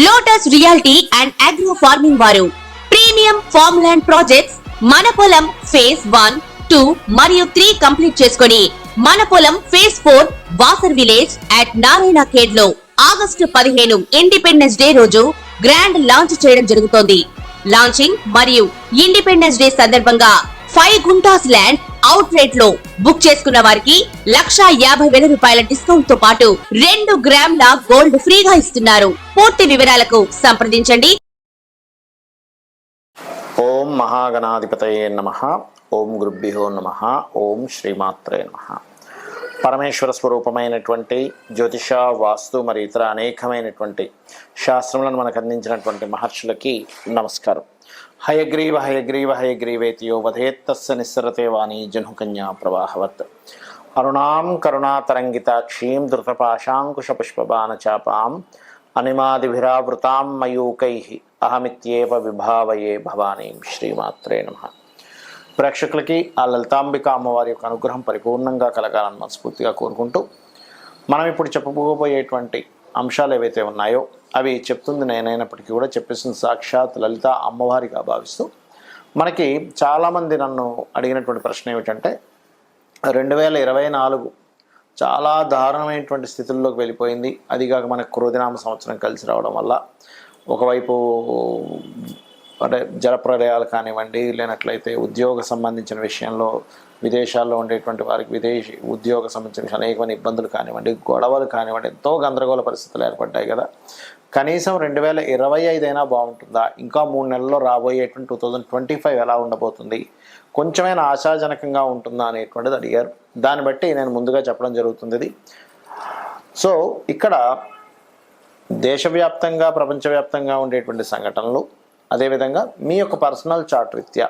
Lotus reality and agro farming వారు premium farm land projects మన పొలం ఫేజ్ 1, 2 మరియు 3 కంప్లీట్ చేసుకొని మన పొలం phase 4 Wasar village at Narayana Khed లో ఆగస్టు 15 ఇండిపెండెన్స్ డే రోజు గ్రాండ్ లాంచ్ చేయడం జరుగుతోంది. లాంచింగ్ మరియు ఇండిపెండెన్స్ డే సందర్భంగా 5 గుంటాస్ ల్యాండ్ అవుట్ రేట్ లో బుక్ చేసుకున్న వారికి 1,50,000 రూపాయల డిస్కౌంట్ తో పాటు 2 గ్రాముల గోల్డ్ ఫ్రీగా ఇస్తున్నారు. పూర్తి వివరాలకు సంప్రదించండి. ఓం మహాగణాధిపతయే నమః. ఓం గురుభ్యో నమః. ఓం శ్రీమాత్రే నమః. పరమేశ్వర స్వరూపమైనటువంటి జ్యోతిష, వాస్తు మరియు ఇతర అనేకమైనటువంటి శాస్త్రములను మనకు అందించినటువంటి మహర్షులకి నమస్కారం. హయగ్రీవ హయగ్రీవ హయగ్రీవేతియో వధేత్తస్య నిస్సరతే వాణి జహ్నుకన్యా ప్రవాహవత్. అరుణాం కరుణాతరంగితాక్షీం ధృతపాశాంకుశపుష్పబాణచాపాం అనిమాదిభిరావృతాం మయూకైః అహమిత్యేవ విభావయే భవానీం. శ్రీమాత్రే నమః. ప్రేక్షకులకి ఆ లలితాంబిక అమ్మవారి యొక్క అనుగ్రహం పరిపూర్ణంగా కలగాలని మనస్ఫూర్తిగా కోరుకుంటూ, మనం ఇప్పుడు చెప్పబోయేటువంటి అంశాలు ఏవైతే ఉన్నాయో అవి చెప్తుంది నేనైనప్పటికీ కూడా చెప్పేసిన సాక్షాత్ లలిత అమ్మవారిగా భావిస్తూ, మనకి చాలామంది నన్ను అడిగినటువంటి ప్రశ్న ఏమిటంటే 2024 చాలా దారుణమైనటువంటి స్థితుల్లోకి వెళ్ళిపోయింది. అదిగాక మనకు క్రోధినామ సంవత్సరం కలిసి రావడం వల్ల ఒకవైపు అంటే జలప్రలయాలు కానివ్వండి, లేనట్లయితే ఉద్యోగ సంబంధించిన విషయంలో విదేశాల్లో ఉండేటువంటి వారికి విదేశీ ఉద్యోగ సంబంధించిన అనేకమైన ఇబ్బందులు కానివ్వండి, గొడవలు కానివ్వండి, ఎంతో గందరగోళ పరిస్థితులు ఏర్పడ్డాయి కదా. కనీసం 2025 అయినా బాగుంటుందా, ఇంకా 3 నెలల్లో రాబోయేటువంటి 2025 ఎలా ఉండబోతుంది, కొంచెమైనా ఆశాజనకంగా ఉంటుందా అనేటువంటిది అడిగారు. దాన్ని బట్టి నేను ముందుగా చెప్పడం జరుగుతుంది ఇది. సో ఇక్కడ దేశవ్యాప్తంగా ప్రపంచవ్యాప్తంగా ఉండేటువంటి సంఘటనలు, అదేవిధంగా మీ యొక్క పర్సనల్ చార్ట్ రీత్యా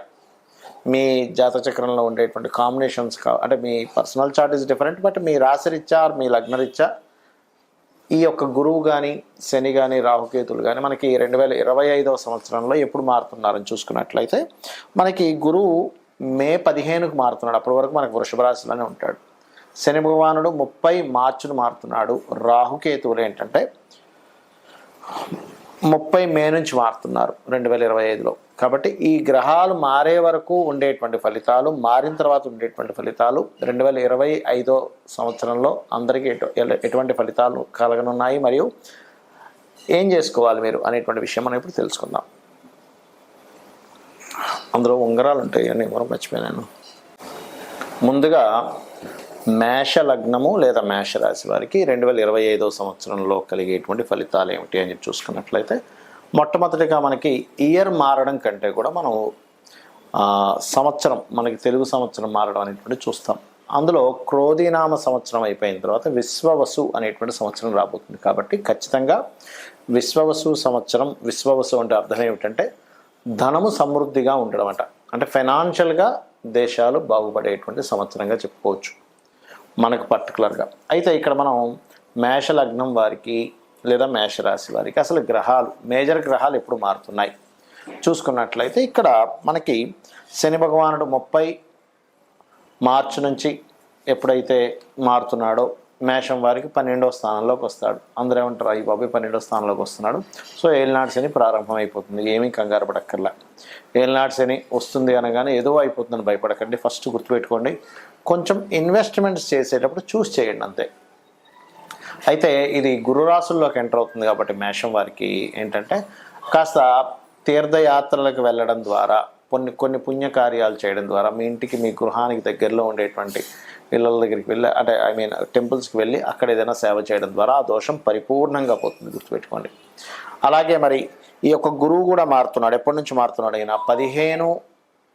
మీ జాతచక్రంలో ఉండేటువంటి కాంబినేషన్స్ అంటే మీ personal chart is different, but మీ రాశిరీత్యా మీ లగ్నరీత్యా ఈ యొక్క గురువు కానీ శని కానీ రాహుకేతులు కానీ మనకి 2025వ సంవత్సరంలో ఎప్పుడు మారుతున్నారని చూసుకున్నట్లయితే మనకి గురువు మే 15కు మారుతున్నాడు. అప్పటి వరకు మనకు వృషభ రాశిలోనే ఉంటాడు. శని భగవానుడు 30 మార్చిను మారుతున్నాడు. రాహుకేతువులు ఏంటంటే 30 మే నుంచి మారుతున్నారు 2025లో. కాబట్టి ఈ గ్రహాలు మారే వరకు ఉండేటువంటి ఫలితాలు, మారిన తర్వాత ఉండేటువంటి ఫలితాలు 2025 సంవత్సరంలో అందరికీ ఎటువంటి ఫలితాలు కలగనున్నాయి, మరియు ఏం చేసుకోవాలి మీరు అనేటువంటి విషయం మనం ఇప్పుడు తెలుసుకుందాం. అందులో ఉంగరాలు ఉంటాయి అని ఎవరు మర్చిపోయాను. ముందుగా మేష లగ్నము లేదా మేష రాశి వారికి 2025 సంవత్సరంలో కలిగేటువంటి ఫలితాలు ఏమిటి అని చెప్పి చూసుకున్నట్లయితే, మొట్టమొదటిగా మనకి ఇయర్ మారడం కంటే కూడా మనం సంవత్సరం, మనకి తెలుగు సంవత్సరం మారడం అనేటువంటి చూస్తాం. అందులో క్రోధినామ సంవత్సరం అయిపోయిన తర్వాత విశ్వవసు అనేటువంటి సంవత్సరం రాబోతుంది. కాబట్టి ఖచ్చితంగా విశ్వవసు సంవత్సరం, విశ్వవసు అంటే అర్థం ఏమిటంటే ధనము సమృద్ధిగా ఉండడం అంట. అంటే ఫైనాన్షియల్గా దేశాలు బాగుపడేటువంటి సంవత్సరంగా చెప్పుకోవచ్చు మనకు పర్టికులర్గా. అయితే ఇక్కడ మనం మేష లగ్నం వారికి లేదా మేషరాశి వారికి అసలు గ్రహాలు, మేజర్ గ్రహాలు ఎప్పుడు మారుతున్నాయి చూసుకున్నట్లయితే, ఇక్కడ మనకి శని భగవానుడు 30 మార్చి నుంచి ఎప్పుడైతే మారుతున్నాడో మేషం వారికి 12వ స్థానంలోకి వస్తాడు. అందరూ ఏమంటారు, అయ్యి బాబు 12వ స్థానంలోకి వస్తున్నాడు, సో ఏలినాటి శని ప్రారంభం అయిపోతుంది, ఏమీ కంగారు పడక్కర్లా. ఏలినాటి శని వస్తుంది అనగానే ఏదో అయిపోతుందని భయపడకండి. ఫస్ట్ గుర్తుపెట్టుకోండి, కొంచెం ఇన్వెస్ట్మెంట్స్ చేసేటప్పుడు చూస్ చేయండి అంతే. అయితే ఇది గురు రాశుల్లోకి ఎంటర్ అవుతుంది కాబట్టి మేషం వారికి ఏంటంటే కాస్త తీర్థయాత్రలకు వెళ్ళడం ద్వారా, కొన్ని పుణ్యకార్యాలు చేయడం ద్వారా, మీ ఇంటికి మీ గృహానికి దగ్గరలో ఉండేటువంటి ఇళ్ళ దగ్గరికి వెళ్ళి, అంటే టెంపుల్స్కి వెళ్ళి అక్కడ ఏదైనా సేవ చేయడం ద్వారా ఆ దోషం పరిపూర్ణంగా పోతుంది, గుర్తుపెట్టుకోండి. అలాగే మరి ఈ యొక్క గురువు కూడా మారుతున్నాడు. ఎప్పటి నుంచి మారుతున్నాడు? అయినా 15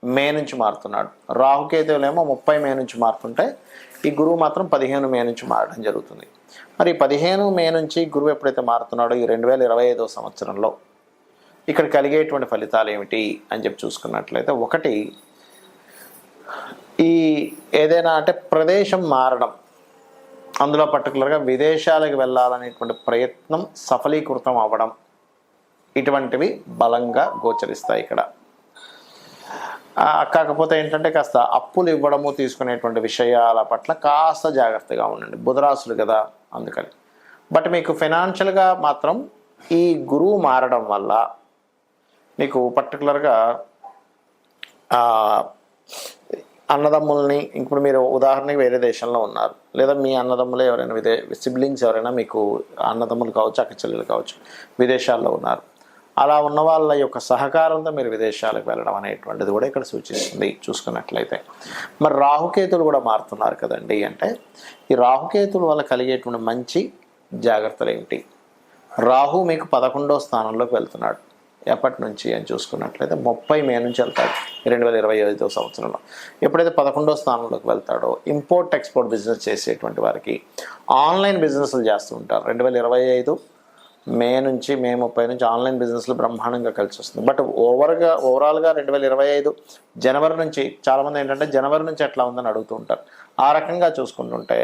మే నుంచి మారుతున్నాడు. రాహుకేతువులేమో 30 మే నుంచి మారుతుంటే ఈ గురువు మాత్రం 15 మే నుంచి మారడం జరుగుతుంది. మరి 15 మే నుంచి గురువు ఎప్పుడైతే మారుతున్నాడో ఈ 2025 సంవత్సరంలో ఇక్కడ కలిగేటువంటి ఫలితాలు ఏమిటి అని చెప్పి చూసుకున్నట్లయితే, ఒకటి, ఈ ఏదైనా అంటే ప్రదేశం మారడం, అందులో పర్టికులర్గా విదేశాలకు వెళ్ళాలనేటువంటి ప్రయత్నం సఫలీకృతం అవ్వడం, ఇటువంటివి బలంగా గోచరిస్తాయి ఇక్కడ. కాకపోతే ఏంటంటే కాస్త అప్పులు ఇవ్వడము, తీసుకునేటువంటి విషయాల పట్ల కాస్త జాగ్రత్తగా ఉండండి. బుధరాశులు కదా అందుకని. బట్ మీకు ఫైనాన్షియల్గా మాత్రం ఈ గురువు మారడం వల్ల మీకు పర్టికులర్గా అన్నదమ్ముల్ని, ఇప్పుడు మీరు ఉదాహరణకి వేరే దేశంలో ఉన్నారు, లేదా మీ అన్నదమ్ములు ఎవరైనా సిబ్లింగ్స్ ఎవరైనా మీకు అన్నదమ్ములు కావచ్చు, అక్క చెల్లెలు కావచ్చు, విదేశాల్లో ఉన్నారు. అలా ఉన్న వాళ్ళ యొక్క సహకారంతో మీరు విదేశాలకు వెళ్ళడం అనేటువంటిది కూడా ఇక్కడ సూచిస్తుంది చూసుకున్నట్లయితే. మరి రాహుకేతులు కూడా మారుతున్నారు కదండి అంటే, ఈ రాహుకేతుల వల్ల కలిగేటువంటి మంచి జాగ్రత్తలు ఏమిటి? రాహు మీకు 11వ స్థానంలోకి వెళ్తున్నాడు. ఎప్పటి నుంచి అని చూసుకున్నట్లయితే 30 మే నుంచి వెళ్తాడు 2025వ సంవత్సరంలో. ఎప్పుడైతే 11వ స్థానంలోకి వెళ్తాడో ఇంపోర్ట్ ఎక్స్పోర్ట్ బిజినెస్ చేసేటువంటి వారికి, ఆన్లైన్ బిజినెస్లు చేస్తూ ఉంటారు. 2025 మే నుంచి, మే 30 నుంచి ఆన్లైన్ బిజినెస్లు బ్రహ్మాండంగా కలిసి వస్తుంది. బట్ ఓవరాల్గా 2025 జనవరి నుంచి చాలామంది ఏంటంటే జనవరి నుంచి ఎట్లా ఉందని అడుగుతూ ఉంటారు. ఆ రకంగా చూసుకుంటుంటే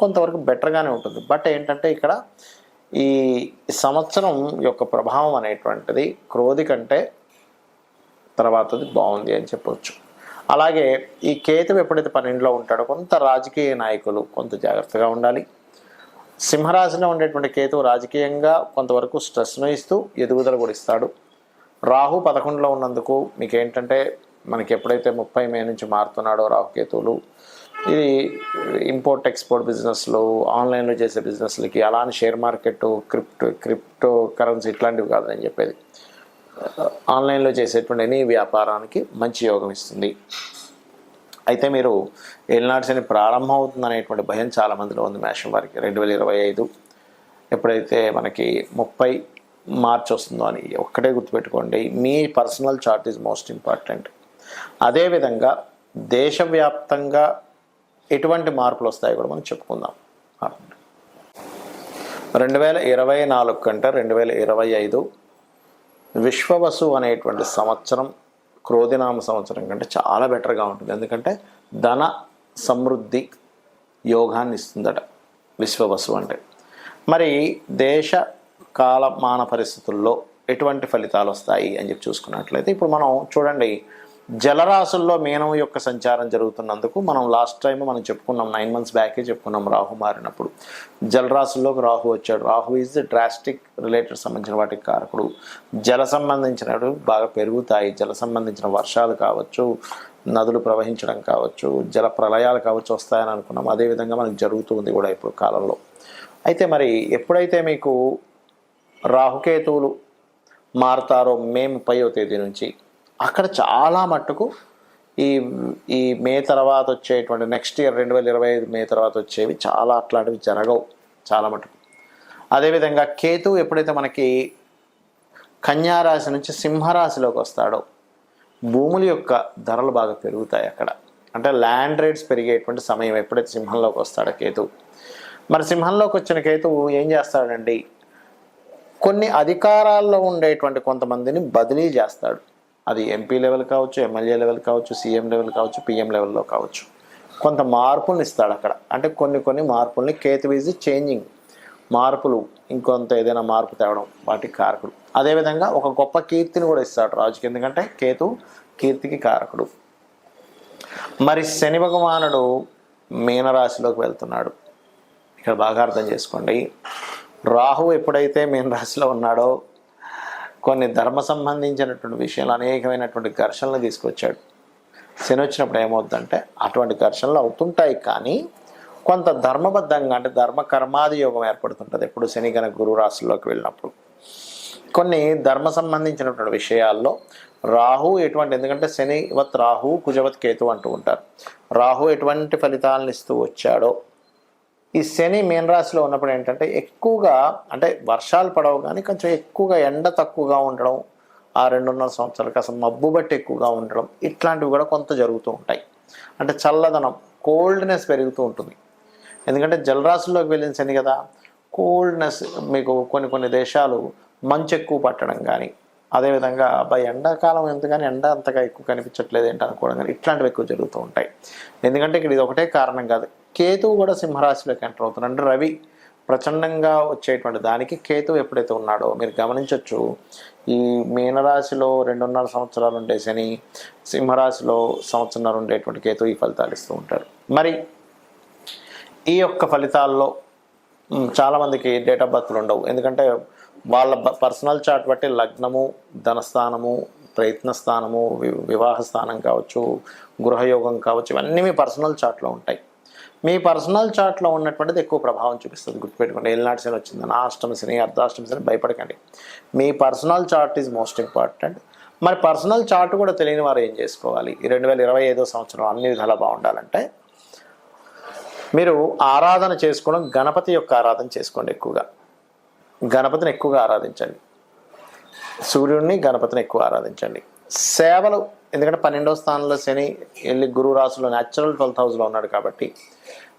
కొంతవరకు బెటర్గానే ఉంటుంది. బట్ ఏంటంటే ఇక్కడ ఈ సంవత్సరం యొక్క ప్రభావం అనేటువంటిది క్రోధి కంటే తర్వాతది బాగుంది అని చెప్పవచ్చు. అలాగే ఈ కేతువు ఎప్పుడైతే 12లో ఉంటాడో కొంత రాజకీయ నాయకులు కొంత జాగ్రత్తగా ఉండాలి. సింహరాశిలో ఉండేటువంటి కేతువు రాజకీయంగా కొంతవరకు స్ట్రెస్ను ఇస్తూ ఎదుగుదల కూడా ఇస్తాడు. రాహు 11లో ఉన్నందుకు మీకు ఏంటంటే మనకి ఎప్పుడైతే 30 మే నుంచి మారుతున్నాడో రాహుకేతువులు, ఇది ఇంపోర్ట్ ఎక్స్పోర్ట్ బిజినెస్లు, ఆన్లైన్లో చేసే బిజినెస్లకి, అలానే షేర్ మార్కెట్, క్రిప్టో కరెన్సీ ఇట్లాంటివి కాదని చెప్పేది, ఆన్లైన్లో చేసేటువంటి ఎనీ వ్యాపారానికి మంచి యోగం ఇస్తుంది. అయితే మీరు ఏలినాటి శని ప్రారంభం అవుతుంది అనేటువంటి భయం చాలామందిలో ఉంది మేషం వారికి. 2025 ఎప్పుడైతే మనకి 30 మార్చి వస్తుందో అని ఒక్కటే గుర్తుపెట్టుకోండి, మీ personal chart is most important. అదేవిధంగా దేశవ్యాప్తంగా ఎటువంటి మార్పులు వస్తాయో కూడా మనం చెప్పుకుందాం. 2024 కంటే 2025 విశ్వవసు అనేటువంటి సంవత్సరం క్రోధినామ సంవత్సరం కంటే చాలా బెటర్గా ఉంటుంది. ఎందుకంటే ధన సమృద్ధి యోగాన్ని ఇస్తుందట విశ్వవసు అంటే. మరి దేశ కాలమాన పరిస్థితుల్లో ఎటువంటి ఫలితాలు వస్తాయి అని చెప్పి చూసుకున్నట్లయితే, ఇప్పుడు మనం చూడండి, జలరాశుల్లో మీనం యొక్క సంచారం జరుగుతున్నందుకు మనం లాస్ట్ టైం మనం చెప్పుకున్నాం, 9 months బ్యాకే చెప్పుకున్నాం. రాహు మారినప్పుడు జలరాశుల్లోకి రాహు వచ్చాడు. Rahu is the drastic related సంబంధించిన వాటికి కారకుడు. జల సంబంధించినవి బాగా పెరుగుతాయి. జల సంబంధించిన వర్షాలు కావచ్చు, నదులు ప్రవహించడం కావచ్చు, జల ప్రళయాలు కావచ్చు వస్తాయని అనుకున్నాం. అదేవిధంగా మనకు జరుగుతుంది కూడా ఇప్పుడు కాలంలో. అయితే మరి ఎప్పుడైతే మీకు రాహుకేతువులు మారుతారో మే 30వ తేదీ నుంచి, అక్కడ చాలా మట్టుకు ఈ మే తర్వాత వచ్చేటువంటి నెక్స్ట్ ఇయర్ 2025 మే తర్వాత వచ్చేవి చాలా అట్లాంటివి జరగవు చాలా మటుకు. అదేవిధంగా కేతువు ఎప్పుడైతే మనకి కన్యారాశి నుంచి సింహరాశిలోకి వస్తాడో భూముల యొక్క ధరలు బాగా పెరుగుతాయి అక్కడ. అంటే ల్యాండ్ రేట్స్ పెరిగేటువంటి సమయం ఎప్పుడైతే సింహంలోకి వస్తాడో కేతువు. మరి సింహంలోకి వచ్చిన కేతువు ఏం చేస్తాడండి, కొన్ని అధికారాల్లో ఉండేటువంటి కొంతమందిని బదిలీ చేస్తాడు. అది ఎంపీ లెవెల్ కావచ్చు, ఎమ్మెల్యే లెవెల్ కావచ్చు, సీఎం లెవెల్ కావచ్చు, పిఎం లెవెల్లో కావచ్చు. కొంత మార్పులను ఇస్తాడు అక్కడ. అంటే కొన్ని మార్పుల్ని కేతు ఈజ్ చేంజింగ్, మార్పులు ఇంకొంత ఏదైనా మార్పు తేవడం వాటికి కారకుడు. అదేవిధంగా ఒక గొప్ప కీర్తిని కూడా ఇస్తాడు రాజుకి, ఎందుకంటే కేతు కీర్తికి కారకుడు. మరి శని భగవానుడు మీనరాశిలోకి వెళ్తున్నాడు. ఇక్కడ బాగా అర్థం చేసుకోండి, రాహు ఎప్పుడైతే మీనరాశిలో ఉన్నాడో కొన్ని ధర్మ సంబంధించినటువంటి విషయాలు అనేకమైనటువంటి ఘర్షణలు తీసుకొచ్చాడు. శని వచ్చినప్పుడు ఏమవుతుందంటే అటువంటి ఘర్షణలు అవుతుంటాయి, కానీ కొంత ధర్మబద్ధంగా అంటే ధర్మ కర్మాది యోగం ఏర్పడుతుంటుంది ఎప్పుడు శని కనుక గురు రాశుల్లోకి వెళ్ళినప్పుడు. కొన్ని ధర్మ సంబంధించినటువంటి విషయాల్లో రాహు ఎటువంటి, ఎందుకంటే శనివత్ రాహు కుజవత్ కేతు అంటూ ఉంటారు. రాహు ఎటువంటి ఫలితాలను ఇస్తూ వచ్చాడో, ఈ శని మీనరాశిలో ఉన్నప్పుడు ఏంటంటే ఎక్కువగా అంటే వర్షాలు పడవు కానీ కొంచెం ఎక్కువగా ఎండ తక్కువగా ఉండడం, ఆ 2.5 సంవత్సరాలకు అసలు మబ్బు బట్టి ఎక్కువగా ఉండడం, ఇట్లాంటివి కూడా కొంత జరుగుతూ ఉంటాయి. అంటే చల్లదనం, కోల్డ్నెస్ పెరుగుతూ ఉంటుంది. ఎందుకంటే జలరాశుల్లోకి వెళ్ళిన శని కదా, కోల్డ్నెస్ మీకు కొన్ని దేశాలు మంచు ఎక్కువ పట్టడం కానీ, అదేవిధంగా అబ్బాయి ఎండాకాలం ఎందుకని ఎండ అంతగా ఎక్కువ కనిపించట్లేదు ఏంటి అనుకోవడం కానీ ఇట్లాంటివి ఎక్కువ జరుగుతూ ఉంటాయి. ఎందుకంటే ఇక్కడ ఇది ఒకటే కారణం కాదు, కేతువు కూడా సింహరాశిలోకి ఎంటర్ అవుతున్నాడు. అంటే రవి ప్రచండంగా వచ్చేటువంటి దానికి కేతువు ఎప్పుడైతే ఉన్నాడో మీరు గమనించవచ్చు. ఈ మీనరాశిలో 2.5 సంవత్సరాలు ఉండే శని, సింహరాశిలో సంవత్సరం ఉండేటువంటి కేతువు ఈ ఫలితాలు ఇస్తూ ఉంటారు. మరి ఈ యొక్క ఫలితాల్లో చాలామందికి డేట్ ఆఫ్ బర్త్లు ఉండవు. ఎందుకంటే వాళ్ళ పర్సనల్ చార్ట్ బట్టి లగ్నము, ధనస్థానము, ప్రయత్న స్థానము, వివాహ స్థానం కావచ్చు, గృహయోగం కావచ్చు, ఇవన్నీ మీ పర్సనల్ చార్ట్లో ఉంటాయి. మీ పర్సనల్ చార్ట్లో ఉన్నటువంటిది ఎక్కువ ప్రభావం చూపిస్తుంది. గుర్తుపెట్టుకోండి, ఏలినాటి శని వచ్చిందని అష్టమ శని, అర్ధాష్టమ శని భయపడకండి. మీ personal chart is most important. మరి పర్సనల్ చార్ట్ కూడా తెలియని వారు ఏం చేసుకోవాలి? ఈ 2025 సంవత్సరం అన్ని విధాలా బాగుండాలంటే మీరు ఆరాధన చేసుకోవడం, గణపతి యొక్క ఆరాధన చేసుకోండి. ఎక్కువగా గణపతిని ఎక్కువగా ఆరాధించండి. సూర్యుడిని, గణపతిని ఎక్కువ ఆరాధించండి. సేవలు, ఎందుకంటే 12వ స్థానంలో శని వెళ్ళి గురు రాశిలో న్యాచురల్ 12th హౌస్లో ఉన్నాడు కాబట్టి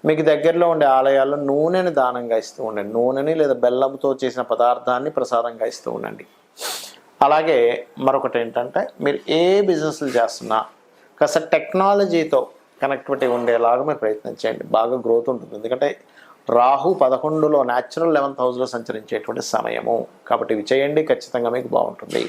మీకు దగ్గరలో ఉండే ఆలయాల్లో నూనెని దానంగా ఇస్తూ ఉండండి. నూనెని లేదా బెల్లంతో చేసిన పదార్థాన్ని ప్రసాదంగా ఇస్తూ ఉండండి. అలాగే మరొకటి ఏంటంటే, మీరు ఏ బిజినెస్లు చేస్తున్నా కాస్త టెక్నాలజీతో కనెక్టివిటీ ఉండేలాగా మీరు ప్రయత్నం చేయండి. బాగా గ్రోత్ ఉంటుంది. ఎందుకంటే రాహు 11లో న్యాచురల్ 11th హౌస్లో సంచరించేటువంటి సమయము కాబట్టి ఇవి చేయండి, ఖచ్చితంగా మీకు బాగుంటుంది.